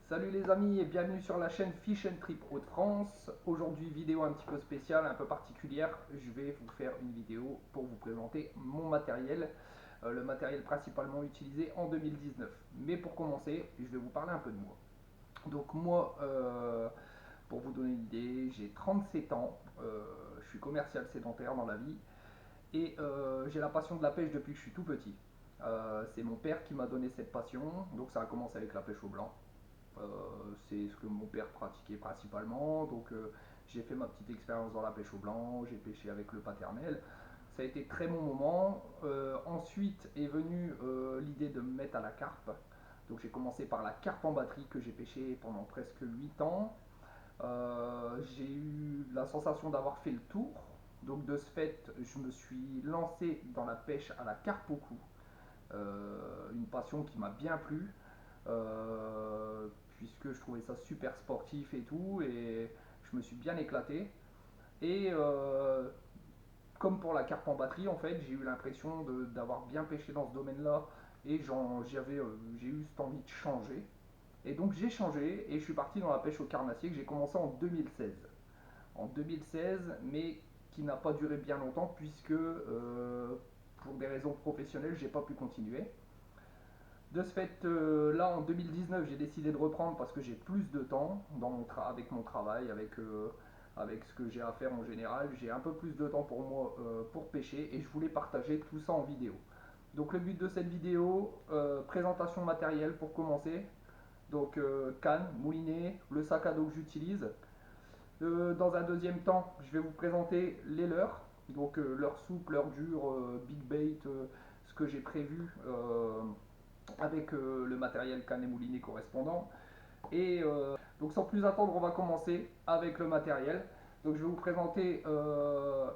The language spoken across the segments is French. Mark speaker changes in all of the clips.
Speaker 1: Salut les amis et bienvenue sur la chaîne Fish and Trip Hauts-de-France. Aujourd'hui vidéo un petit peu spéciale, un peu particulière. Je vais vous faire une vidéo pour vous présenter mon matériel, le matériel principalement utilisé en 2019. Mais pour commencer, je vais vous parler un peu de moi. Donc moi, pour vous donner une idée, j'ai 37 ans, je suis commercial sédentaire dans la vie et j'ai la passion de la pêche depuis que je suis tout petit. C'est mon père qui m'a donné cette passion, donc ça a commencé avec la pêche au blanc. C'est ce que mon père pratiquait principalement. Donc j'ai fait ma petite expérience dans la pêche au blanc, j'ai pêché avec le paternel. Ça a été très bon moment. Ensuite est venue l'idée de me mettre à la carpe. Donc j'ai commencé par la carpe en batterie que j'ai pêché pendant presque 8 ans. J'ai eu la sensation d'avoir fait le tour. Donc de ce fait, je me suis lancé dans la pêche à la carpe au cou. Une passion qui m'a bien plu. Puisque je trouvais ça super sportif et tout, et je me suis bien éclaté. Et comme pour la carpe en batterie, en fait, j'ai eu l'impression d'avoir bien pêché dans ce domaine-là, et j'ai eu cette envie de changer. Et donc j'ai changé, et je suis parti dans la pêche au carnassier que j'ai commencé en 2016. En 2016, mais qui n'a pas duré bien longtemps, puisque pour des raisons professionnelles, j'ai pas pu continuer. De ce fait, là en 2019, j'ai décidé de reprendre parce que j'ai plus de temps avec mon travail, avec ce que j'ai à faire en général. J'ai un peu plus de temps pour moi pour pêcher et je voulais partager tout ça en vidéo. Donc le but de cette vidéo, présentation matérielle pour commencer. Donc canne, moulinet, le sac à dos que j'utilise. Dans un deuxième temps, je vais vous présenter les leurres. Donc leurres souples, leurres dures, big bait, ce que j'ai prévu avec le matériel canne et moulinet correspondant. Et donc sans plus attendre, on va commencer avec le matériel. Donc je vais vous présenter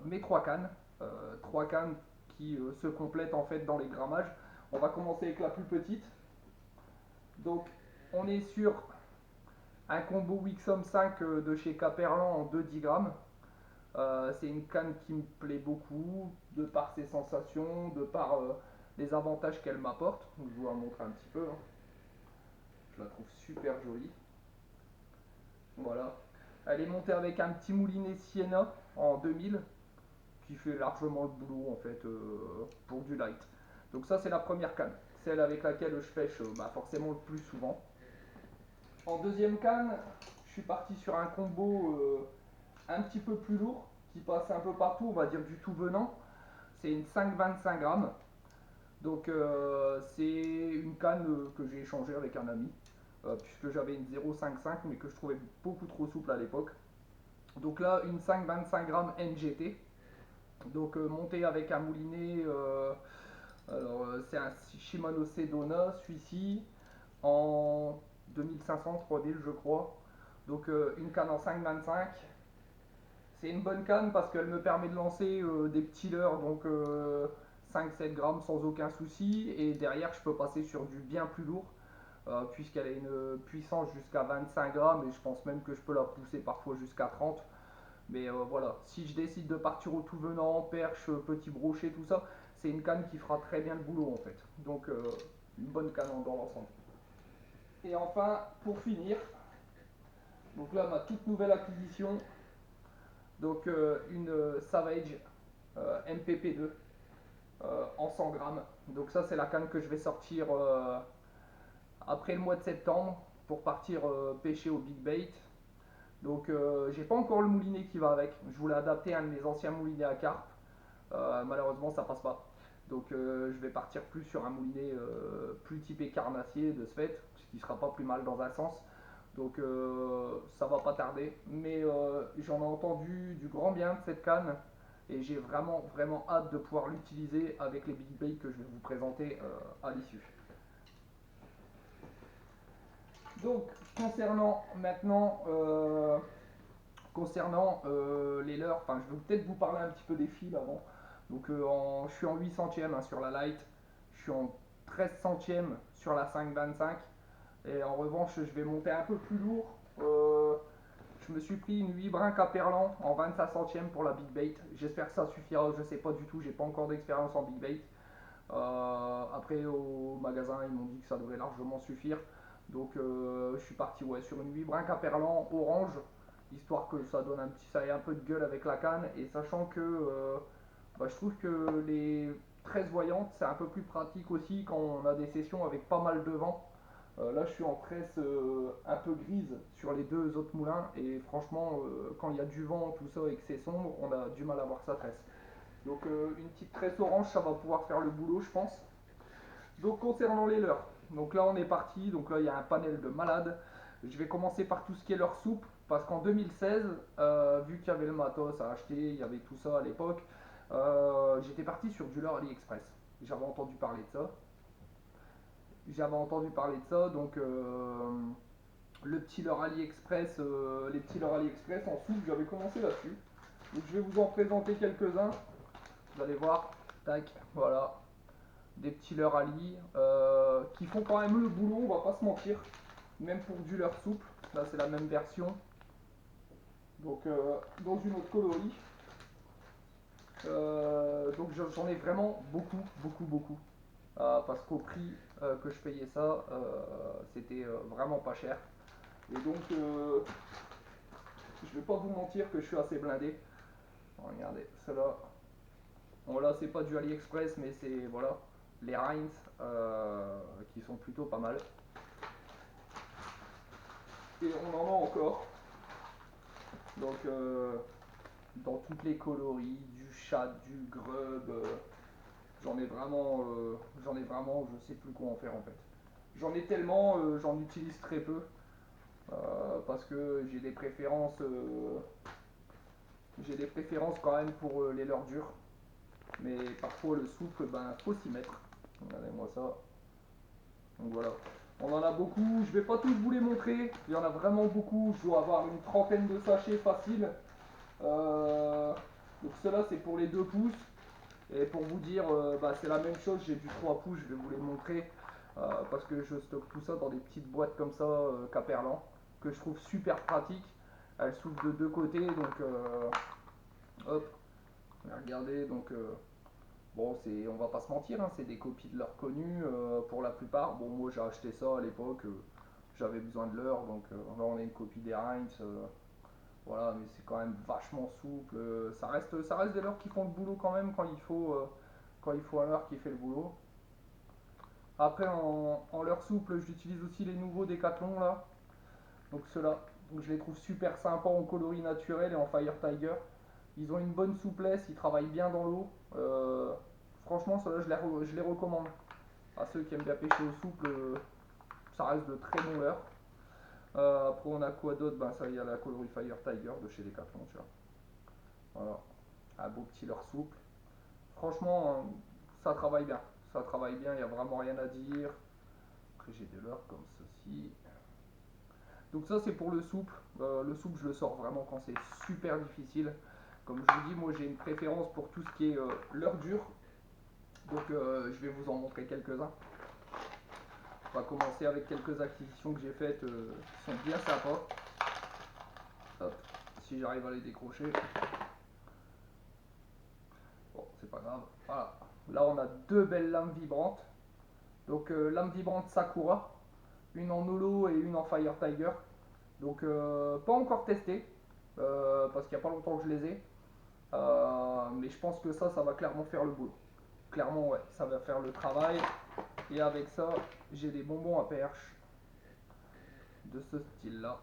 Speaker 1: mes trois cannes qui se complètent en fait dans les grammages. On va commencer avec la plus petite. Donc on est sur un combo Wixom 5 de chez Caperlan en 2 10 grammes. C'est une canne qui me plaît beaucoup, de par ses sensations, de par les avantages qu'elle m'apporte. Je vous la montre un petit peu, hein. Je la trouve super jolie. Voilà. Elle est montée avec un petit moulinet Sienna en 2000 qui fait largement le boulot en fait pour du light. Donc ça c'est la première canne, celle avec laquelle je pêche forcément le plus souvent. En deuxième canne, je suis parti sur un combo un petit peu plus lourd qui passe un peu partout, on va dire du tout venant. C'est une 5,25 grammes. Donc c'est une canne que j'ai échangée avec un ami, puisque j'avais une 0,55 mais que je trouvais beaucoup trop souple à l'époque. Donc là, une 5,25 grammes NGT, donc montée avec un moulinet, c'est un Shimano Sedona, celui-ci, en 2500 3000 je crois. Donc une canne en 5,25. C'est une bonne canne parce qu'elle me permet de lancer des petits leurres, donc 5-7 grammes sans aucun souci. Et derrière, je peux passer sur du bien plus lourd, puisqu'elle a une puissance jusqu'à 25 grammes et je pense même que je peux la pousser parfois jusqu'à 30. Mais voilà, si je décide de partir au tout venant, perche, petit brochet, tout ça, c'est une canne qui fera très bien le boulot en fait. Donc une bonne canne dans l'ensemble. Et enfin, pour finir, donc là ma toute nouvelle acquisition, donc une Savage MPP2 en 100 grammes. Donc ça c'est la canne que je vais sortir après le mois de septembre pour partir pêcher au big bait. Donc j'ai pas encore le moulinet qui va avec. Je voulais adapter un de mes anciens moulinets à carpe. Malheureusement ça passe pas. Donc je vais partir plus sur un moulinet plus typé carnassier de ce fait, ce qui sera pas plus mal dans un sens. Donc ça va pas tarder. Mais j'en ai entendu du grand bien de cette canne et j'ai vraiment vraiment hâte de pouvoir l'utiliser avec les big baits que je vais vous présenter à l'issue. Donc concernant maintenant les leurres, enfin je vais peut-être vous parler un petit peu des fils avant. Donc je suis en 8 centièmes hein, sur la light, je suis en 13 centièmes sur la 5,25 et en revanche je vais monter un peu plus lourd. Je me suis pris une 8 brin Caperlan en 25 centièmes pour la big bait. J'espère que ça suffira, je sais pas du tout, j'ai pas encore d'expérience en big bait. Après au magasin ils m'ont dit que ça devrait largement suffire. Donc je suis parti ouais, sur une 8 brinques à perlan orange, histoire que ça donne un petit, ça ait un peu de gueule avec la canne, et sachant que bah, je trouve que les 13 voyantes c'est un peu plus pratique aussi quand on a des sessions avec pas mal de vent. Là je suis en tresse un peu grise sur les deux autres moulins, et franchement quand il y a du vent tout ça et que c'est sombre, on a du mal à voir sa tresse. Donc une petite tresse orange ça va pouvoir faire le boulot je pense. Donc concernant les leurres, donc là on est parti, donc là il y a un panel de malades. Je vais commencer par tout ce qui est leurre souple, parce qu'en 2016, vu qu'il y avait le matos à acheter, il y avait tout ça à l'époque, j'étais parti sur du leurre AliExpress. J'avais entendu parler de ça. J'avais entendu parler de ça, donc le petit leurre AliExpress, les petits leurres AliExpress en souple, j'avais commencé là-dessus. Donc je vais vous en présenter quelques-uns. Vous allez voir, tac, voilà, des petits leurres Ali qui font quand même le boulot, on va pas se mentir, même pour du leurre souple. Là c'est la même version, donc dans une autre coloris. Donc j'en ai vraiment beaucoup, beaucoup, beaucoup. Parce qu'au prix que je payais ça, c'était vraiment pas cher. Et donc je vais pas vous mentir que je suis assez blindé. Regardez, ceux-là. Bon là c'est pas du AliExpress mais c'est voilà les Heinz qui sont plutôt pas mal. Et on en a encore. Donc dans toutes les coloris, du chat, du grub, j'en ai vraiment, je sais plus quoi en faire en fait. J'en ai tellement, j'en utilise très peu parce que j'ai des préférences quand même pour les leurres dures. Mais parfois le souple, ben faut s'y mettre. Regardez-moi ça. Donc voilà. On en a beaucoup, je vais pas tous vous les montrer, il y en a vraiment beaucoup, je dois avoir une trentaine de sachets faciles. Euh, donc cela c'est pour les 2 pouces. Et pour vous dire, bah, c'est la même chose, j'ai du 3 pouces, je vais vous les montrer. Parce que je stocke tout ça dans des petites boîtes comme ça, Caperlan, que je trouve super pratique. Elles s'ouvrent de deux côtés, donc hop, regardez, donc bon, on va pas se mentir, hein, c'est des copies de leurs connus pour la plupart. Bon, moi j'ai acheté ça à l'époque, j'avais besoin de l'heure, donc là on a une copie des Heinz. Voilà, mais c'est quand même vachement souple. Ça reste des leurres qui font le boulot quand même quand il faut un leurre qui fait le boulot. Après, en leurre souple, j'utilise aussi les nouveaux Decathlon là. Donc ceux-là, donc je les trouve super sympas en coloris naturel et en Fire Tiger. Ils ont une bonne souplesse, ils travaillent bien dans l'eau. Franchement, ceux-là, je les recommande. À ceux qui aiment bien pêcher au souple, ça reste de très bons leurres. Après, on a quoi d'autre? Ben, ça, il y a la coloris Fire Tiger de chez Decathlon, tu vois. Voilà, un beau petit leurre souple. Franchement, ça travaille bien. Ça travaille bien, il n'y a vraiment rien à dire. Après, j'ai des leurres comme ceci. Donc ça, c'est pour le souple. Le souple, je le sors vraiment quand c'est super difficile. Comme je vous dis, moi, j'ai une préférence pour tout ce qui est leurre dure. Donc, je vais vous en montrer quelques-uns. On va commencer avec quelques acquisitions que j'ai faites qui sont bien sympas. Hop, si j'arrive à les décrocher. Bon, c'est pas grave. Voilà. Là, on a deux belles lames vibrantes. Donc, lame vibrante Sakura, une en holo et une en Fire Tiger. Donc, pas encore testé, parce qu'il n'y a pas longtemps que je les ai. Mais je pense que ça va clairement faire le boulot. Clairement, ouais, ça va faire le travail. Et avec ça, j'ai des bonbons à perche de ce style-là.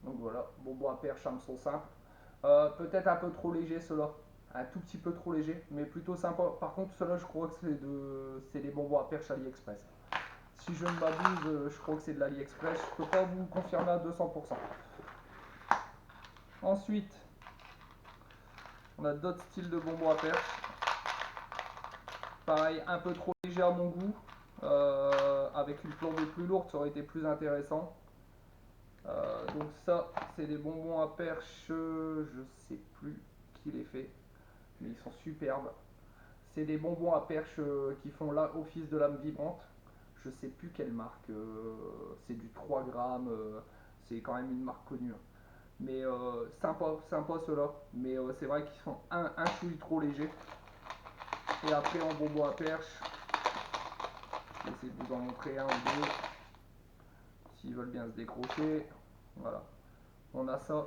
Speaker 1: Donc voilà, bonbons à perche, hameçon simple. Peut-être un peu trop léger ceux-là, un tout petit peu trop léger, mais plutôt sympa. Par contre, ceux-là, je crois que c'est des bonbons à perche AliExpress. Si je ne m'abuse, je crois que c'est de l'AliExpress. Je ne peux pas vous confirmer à 200%. Ensuite, on a d'autres styles de bonbons à perche. Pareil, un peu trop léger à mon goût. Avec une flambée plus lourde, ça aurait été plus intéressant. Donc ça, c'est des bonbons à perche, je sais plus qui les fait, mais ils sont superbes. C'est des bonbons à perche qui font office de lame vibrante. Je sais plus quelle marque, c'est du 3 grammes, c'est quand même une marque connue. Mais sympa, sympa ceux-là. Mais c'est vrai qu'ils sont un chouï trop légers. Et après en bonbons à perche, je vais essayer de vous en montrer un ou deux. s'ils veulent bien se décrocher. Voilà, on a ça.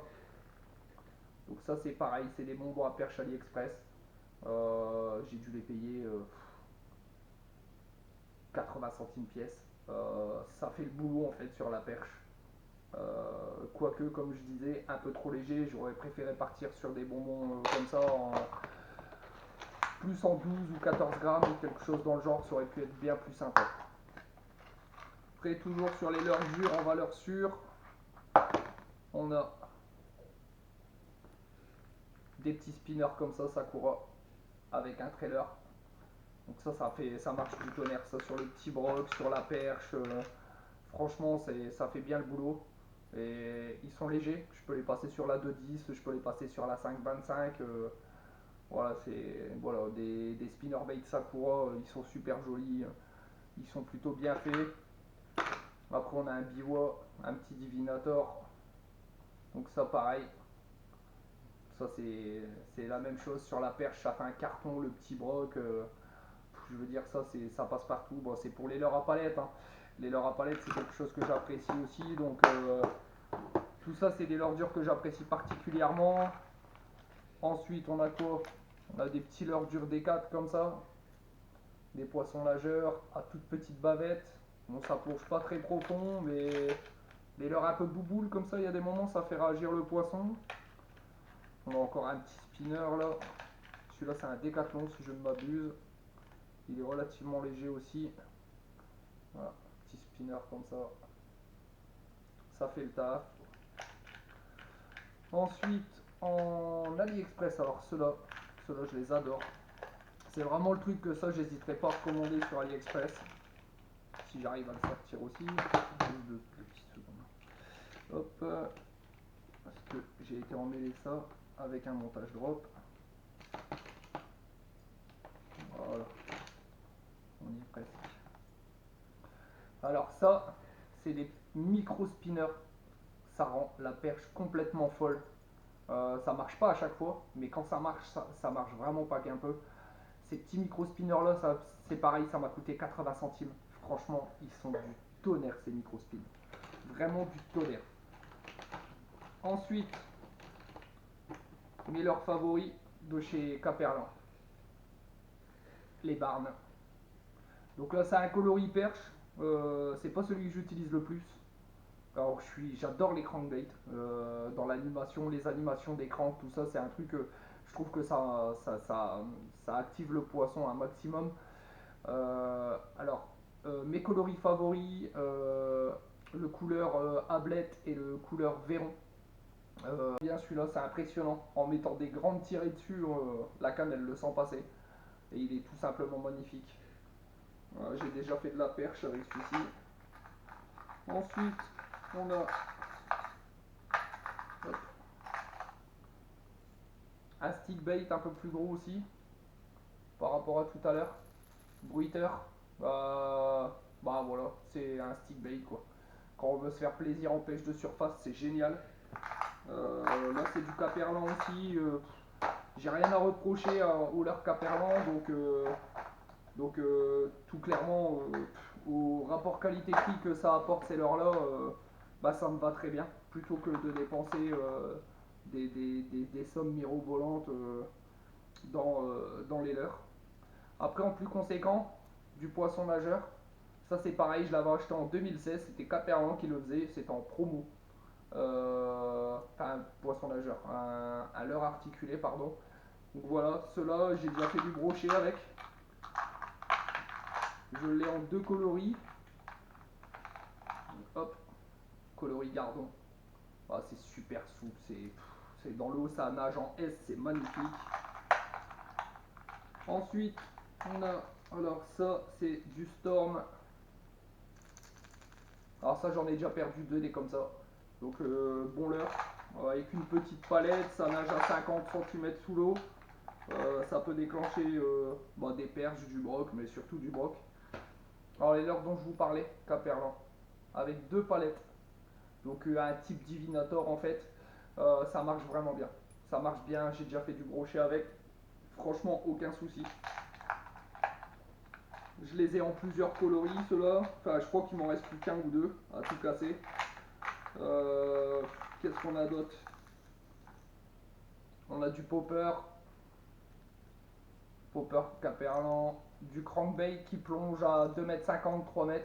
Speaker 1: Donc ça c'est pareil, c'est des bonbons à perche AliExpress. J'ai dû les payer 80 centimes pièce. Ça fait le boulot en fait sur la perche. Quoique, comme je disais, un peu trop léger, j'aurais préféré partir sur des bonbons comme ça, plus en 12 ou 14 grammes ou quelque chose dans le genre, ça aurait pu être bien plus sympa. Après, toujours sur les leurres dures en valeur sûre, on a des petits spinners comme ça, Sakura, avec un trailer. Donc ça marche du tonnerre, ça sur le petit broc, sur la perche. Franchement, ça fait bien le boulot. Et ils sont légers, je peux les passer sur la 2.10, je peux les passer sur la 5.25. Voilà, c'est voilà, des spinnerbaits Sakura, ils sont super jolis, ils sont plutôt bien faits. Après, on a un biwa, un petit divinator. Donc, ça, pareil, ça c'est la même chose sur la perche, ça fait un carton, le petit broc. Je veux dire, ça passe partout. Bon, c'est pour les leurres à palette, hein. Les leurres à palette, c'est quelque chose que j'apprécie aussi. Donc, tout ça, c'est des leurres dures que j'apprécie particulièrement. Ensuite, on a quoi? On a des petits leurres durs D4 comme ça. Des poissons nageurs à toute petite bavette. Bon, ça plonge pas très profond, mais les leurres un peu bouboules comme ça, il y a des moments, ça fait réagir le poisson. On a encore un petit spinner là. Celui-là, c'est un décathlon si je ne m'abuse. Il est relativement léger aussi. Voilà, petit spinner comme ça. Ça fait le taf. Ensuite, en AliExpress, alors ceux-là, je les adore. C'est vraiment le truc que ça, j'hésiterai pas à recommander sur AliExpress. Si j'arrive à le sortir aussi. Juste deux petites secondes. Hop. Parce que j'ai été emmêler ça avec un montage drop. Voilà. On y est presque. Alors ça, c'est des micro spinners. Ça rend la perche complètement folle. Ça marche pas à chaque fois, mais quand ça marche, ça marche vraiment pas qu'un peu. Ces petits micro spinners là, c'est pareil, ça m'a coûté 80 centimes. Franchement, ils sont du tonnerre ces micro spins. Vraiment du tonnerre. Ensuite, mes leurs favoris de chez Caperlan. Les Barnes. Donc là, c'est un coloris perche. C'est pas celui que j'utilise le plus. Alors, j'adore les crankbaits. Dans l'animation, les animations des cranks, tout ça, c'est un truc que je trouve que ça active le poisson un maximum. Mes coloris favoris, le couleur ablette et le couleur Véron. Bien celui-là, c'est impressionnant. En mettant des grandes tirées dessus, la canne elle le sent passer. Et il est tout simplement magnifique. J'ai déjà fait de la perche avec celui-ci. Ensuite, on a hop, un stick bait un peu plus gros aussi par rapport à tout à l'heure. Bruiteur. Bah voilà, c'est un stick bait quoi. Quand on veut se faire plaisir en pêche de surface, c'est génial. Là, c'est du Caperlan aussi. J'ai rien à reprocher au leurre Caperlan, donc tout clairement, au rapport qualité-prix que ça apporte ces leurres-là, bah, ça me va très bien. Plutôt que de dépenser des sommes mirobolantes dans les leurres. Après, en plus conséquent, du poisson nageur. Ça, c'est pareil, je l'avais acheté en 2016. C'était Caperlan qui le faisait, c'était en promo. Enfin, un poisson nageur, un leurre articulé, pardon. Donc voilà, ceux-là, j'ai déjà fait du brochet avec. Je l'ai en deux coloris. Hop, coloris gardon. Ah, c'est super souple, c'est dans l'eau, ça nage en S, c'est magnifique. Ensuite, on a, alors ça, c'est du Storm. Alors ça, j'en ai déjà perdu deux des comme ça. Donc bon leurre, avec une petite palette, ça nage à 50 cm sous l'eau. Ça peut déclencher des perches, du broc, mais surtout du broc. Alors les leurres dont je vous parlais, Caperlan, avec deux palettes. Donc un type divinator en fait, ça marche vraiment bien. Ça marche bien, j'ai déjà fait du brochet avec. Franchement, aucun souci. Je les ai en plusieurs coloris ceux-là. Enfin, je crois qu'il m'en reste plus qu'un ou deux à tout casser. Qu'est-ce qu'on a d'autre? On a du popper, popper Caperlan, du crankbait qui plonge à 2,50 m, 3 m.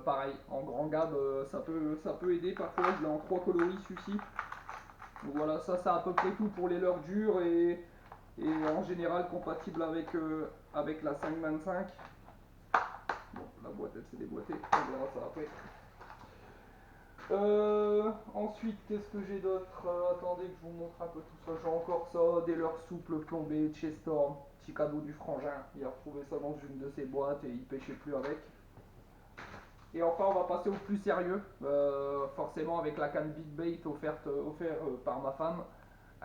Speaker 1: Pareil, en grand gamme, ça peut aider parfois. Je l'ai en 3 coloris celui-ci. Donc voilà, ça c'est à peu près tout pour les leurres dures et en général compatible avec la 5,25. Bon, la boîte elle s'est déboîtée, on verra ça après. Ensuite, qu'est-ce que j'ai d'autre? Attendez que je vous montre un peu tout ça. J'ai encore ça, des leurres souples plombées de chez Storm. Petit cadeau du frangin. Il a retrouvé ça dans une de ses boîtes et il pêchait plus avec. Et enfin, on va passer au plus sérieux. Forcément, avec la canne Big Bait offerte par ma femme,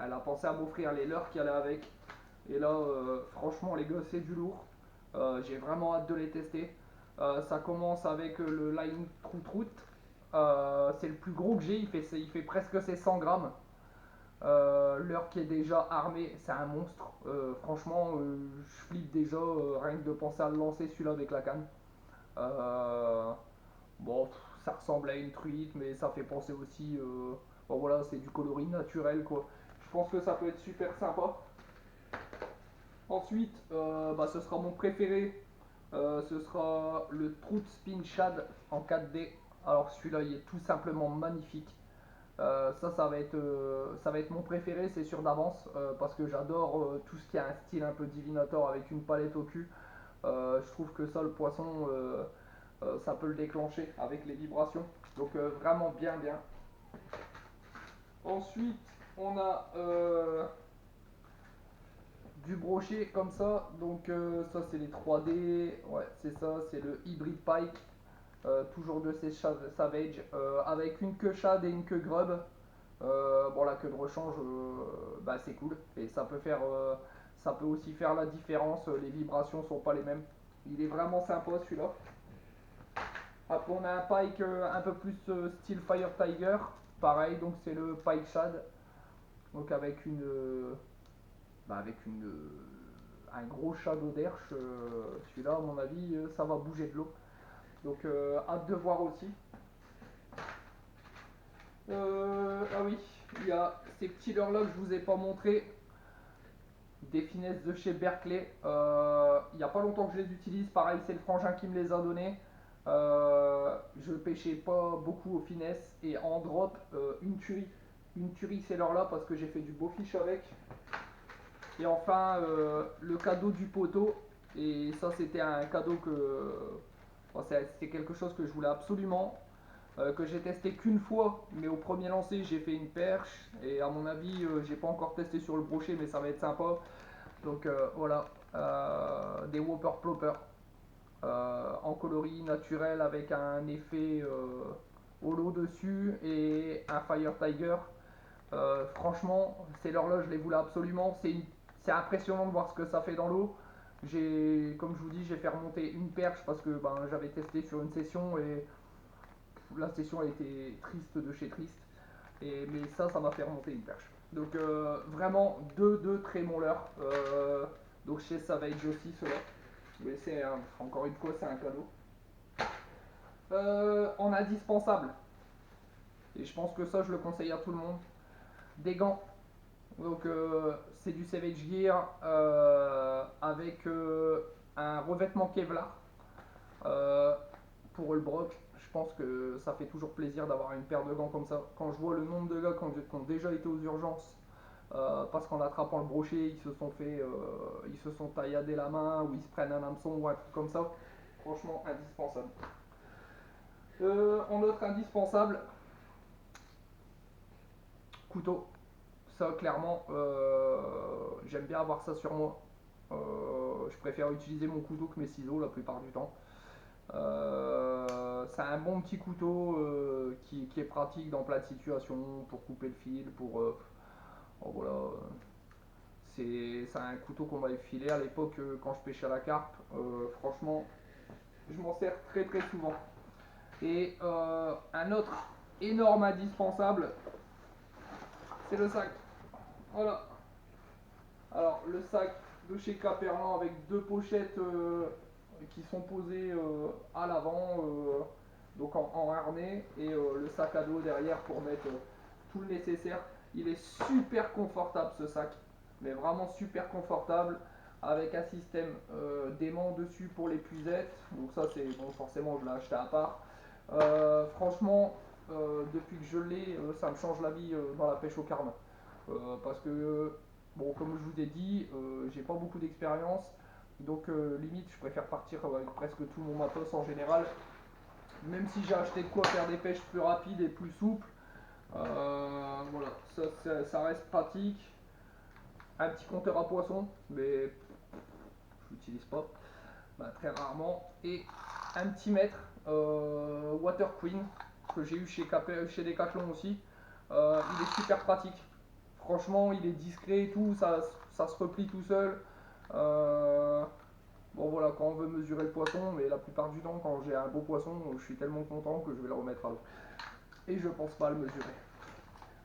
Speaker 1: elle a pensé à m'offrir les leurres qui allaient avec. Et là, franchement, les gars, c'est du lourd. J'ai vraiment hâte de les tester. Ça commence avec le Line Trout. C'est le plus gros que j'ai, il fait presque ses 100 grammes. L'heure qui est déjà armé, c'est un monstre. Franchement, je flippe déjà rien que de penser à le lancer celui-là avec la canne. Euh, bon, ça ressemble à une truite, mais ça fait penser aussi. Bon, voilà, c'est du coloris naturel quoi. Je pense que ça peut être super sympa. Ensuite, ce sera mon préféré. Ce sera le Trout Spin Shad en 4D. Alors celui-là, il est tout simplement magnifique. Ça va être mon préféré, c'est sûr d'avance, parce que j'adore tout ce qui a un style un peu divinator avec une palette au cul. Je trouve que ça, le poisson, ça peut le déclencher avec les vibrations. Donc vraiment bien, bien. Ensuite, on a du brochet comme ça. Donc ça, c'est les 3D. Ouais, c'est ça, c'est le Hybrid Pike. Toujours de ces Savage, avec une queue shad et une queue grub. Bon, la queue de rechange, c'est cool et ça peut aussi faire la différence. Les vibrations sont pas les mêmes. Il est vraiment sympa celui-là. Après, on a un pike un peu plus style Fire Tiger. Pareil, donc c'est le pike shad. Donc un gros shadow d'herche. Celui-là, à mon avis, ça va bouger de l'eau. Donc, hâte de voir aussi. Ah oui, il y a ces petits leurres-là que je vous ai pas montré. Des finesses de chez Berkeley. Il n'y a pas longtemps que je les utilise. Pareil, c'est le frangin qui me les a donnés. Je pêchais pas beaucoup aux finesses. Et en drop, une tuerie. Une tuerie, c'est l'heure là parce que j'ai fait du beau fish avec. Et enfin, le cadeau du poteau. Et ça, c'était un cadeau c'était quelque chose que je voulais absolument. Que j'ai testé qu'une fois, mais au premier lancer j'ai fait une perche et à mon avis j'ai pas encore testé sur le brochet, mais ça va être sympa. Donc voilà, des Whopper Plopper en coloris naturel avec un effet holo dessus et un Fire Tiger. Franchement, c'est l'horloge, je les voulais absolument. C'est impressionnant de voir ce que ça fait dans l'eau. Comme je vous dis, j'ai fait remonter une perche parce que j'avais testé sur une session et la session a été triste de chez triste. Mais ça m'a fait remonter une perche. Donc vraiment deux très bons leurres. Donc chez Savage aussi cela. Mais encore une fois c'est un cadeau. En indispensable. Et je pense que ça je le conseille à tout le monde. Des gants. Donc c'est du Savage Gear avec un revêtement Kevlar pour le broc. Je pense que ça fait toujours plaisir d'avoir une paire de gants comme ça. Quand je vois le nombre de gars qui ont déjà été aux urgences parce qu'en attrapant le brochet, ils se sont tailladés la main ou ils se prennent un hameçon ou un truc comme ça. Franchement, indispensable. En autre indispensable, couteau. Ça, clairement, j'aime bien avoir ça sur moi. Je préfère utiliser mon couteau que mes ciseaux la plupart du temps. C'est un bon petit couteau qui est pratique dans plein de situations pour couper le fil, voilà. C'est un couteau qu'on m'avait filé à l'époque quand je pêchais à la carpe. Franchement, je m'en sers très très souvent. Et un autre énorme indispensable, c'est le sac. Voilà. Alors le sac de chez Caperlan avec deux pochettes qui sont posés à l'avant, donc en harnais, et le sac à dos derrière pour mettre tout le nécessaire. Il est super confortable ce sac, mais vraiment super confortable, avec un système d'aimant dessus pour les puisettes. Donc ça c'est bon, forcément je l'ai acheté à part. Franchement, depuis que je l'ai, ça me change la vie dans la pêche au carmin. Parce que, bon, comme je vous ai dit, j'ai pas beaucoup d'expérience. Donc, limite, je préfère partir avec presque tout mon matos en général. Même si j'ai acheté de quoi faire des pêches plus rapides et plus souples. Voilà, ça reste pratique. Un petit compteur à poisson, mais je l'utilise pas, bah, très rarement. Et un petit mètre Water Queen que j'ai eu chez Decathlon aussi. Il est super pratique. Franchement, il est discret et tout, ça se replie tout seul. Euh, bon voilà, quand on veut mesurer le poisson, mais la plupart du temps, quand j'ai un beau poisson, je suis tellement content que je vais le remettre à l'eau. Et je pense pas le mesurer.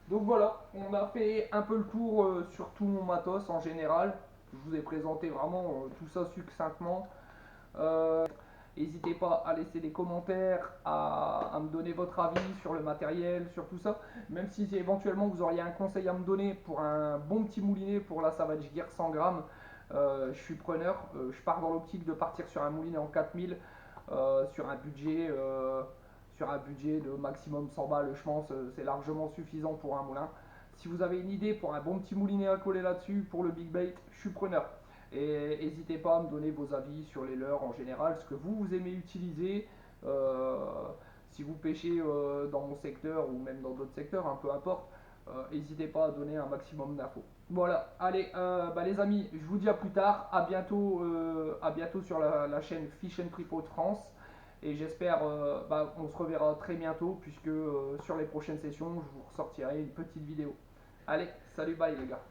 Speaker 1: Donc voilà, on a fait un peu le tour sur tout mon matos en général. Je vous ai présenté vraiment tout ça succinctement. Euh, N'hésitez pas à laisser des commentaires, à me donner votre avis sur le matériel, sur tout ça. Même si éventuellement vous auriez un conseil à me donner pour un bon petit moulinet pour la Savage Gear 100 grammes, je suis preneur. Je pars dans l'optique de partir sur un moulinet en 4000 sur un budget de maximum 100 balles. Je pense c'est largement suffisant pour un moulin. Si vous avez une idée pour un bon petit moulinet à coller là-dessus pour le big bait, je suis preneur. Et n'hésitez pas à me donner vos avis sur les leurres en général, ce que vous aimez utiliser. Euh, Si vous pêchez dans mon secteur ou même dans d'autres secteurs, peu importe, n'hésitez pas à donner un maximum d'infos. Voilà, allez, bah les amis, je vous dis à plus tard, à bientôt sur la chaîne Fish and Tripod France. Et j'espère, bah, on se reverra très bientôt, puisque sur les prochaines sessions, je vous ressortirai une petite vidéo. Allez, salut, bye les gars.